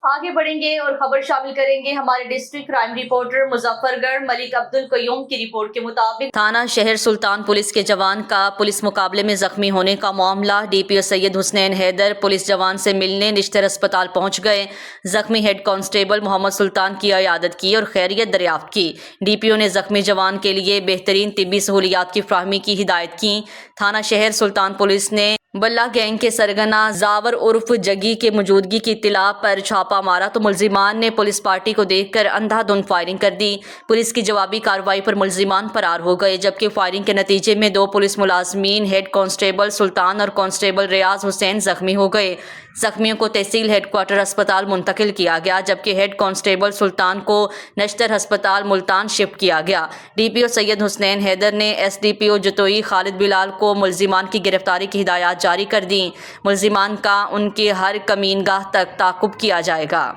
آگے بڑھیں گے اور خبر شامل کریں گے ہمارے ڈسٹرکٹ کرائم رپورٹر مظفر گڑھ ملک عبدالقیوم کی رپورٹ کے مطابق تھانہ شہر سلطان پولیس کے جوان کا پولیس مقابلے میں زخمی ہونے کا معاملہ۔ ڈی پی او سید حسنین حیدر پولیس جوان سے ملنے نشتر اسپتال پہنچ گئے۔ زخمی ہیڈ کانسٹیبل محمد سلطان کی عیادت کی اور خیریت دریافت کی۔ ڈی پی او نے زخمی جوان کے لیے بہترین طبی سہولیات کی فراہمی کی ہدایت کی۔ تھانہ شہر سلطان پولیس نے بلہ گینگ کے سرگنا زاور عرف جگی کے موجودگی کی اطلاع پر چھاپہ مارا تو ملزمان نے پولیس پارٹی کو دیکھ کر اندھا دھند فائرنگ کر دی۔ پولیس کی جوابی کارروائی پر ملزمان فرار ہو گئے، جبکہ فائرنگ کے نتیجے میں 2 پولیس ملازمین ہیڈ کانسٹیبل سلطان اور کانسٹیبل ریاض حسین زخمی ہو گئے۔ زخمیوں کو تحصیل ہیڈ کوارٹر اسپتال منتقل کیا گیا، جبکہ ہیڈ کانسٹیبل سلطان کو نشتر ہسپتال ملتان شفٹ کیا گیا۔ ڈی پی او سید حسنین حیدر نے ایس ڈی پی او جتوئی خالد بلال کو ملزمان کی گرفتاری کی ہدایات جاری کر دیں۔ ملزمان کا ان کی ہر کمینگاہ تک تعاقب کیا جائے گا۔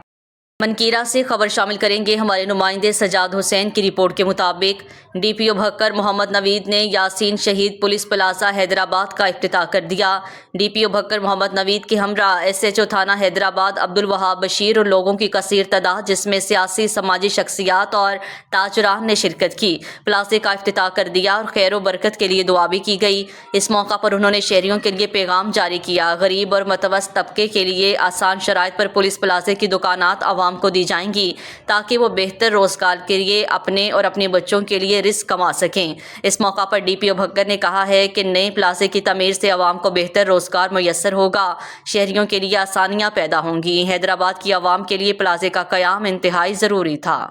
منکیرہ سے خبر شامل کریں گے ہمارے نمائندے سجاد حسین کی رپورٹ کے مطابق ڈی پی او بھکر محمد نوید نے یاسین شہید پولیس پلازہ حیدرآباد کا افتتاح کر دیا۔ ڈی پی او بھکر محمد نوید کے ہمراہ ایس ایچ او تھانہ حیدرآباد عبدالوہاب بشیر اور لوگوں کی کثیر تعداد جس میں سیاسی سماجی شخصیات اور تاجران نے شرکت کی، پلازے کا افتتاح کر دیا اور خیر و برکت کے لیے دعا بھی کی گئی۔ اس موقع پر انہوں نے شہریوں کے لیے پیغام جاری کیا۔ غریب اور متوسط طبقے کے لیے آسان شرائط پر پولیس پلازے کی دکانات عوام کو دی جائیں گی تاکہ وہ بہتر روزگار کے لیے اپنے اور اپنے بچوں کے لیے رزق کما سکیں۔ اس موقع پر ڈی پی او بھکر نے کہا ہے کہ نئے پلازے کی تعمیر سے عوام کو بہتر روزگار میسر ہوگا، شہریوں کے لیے آسانیاں پیدا ہوں گی۔ حیدرآباد کی عوام کے لیے پلازے کا قیام انتہائی ضروری تھا۔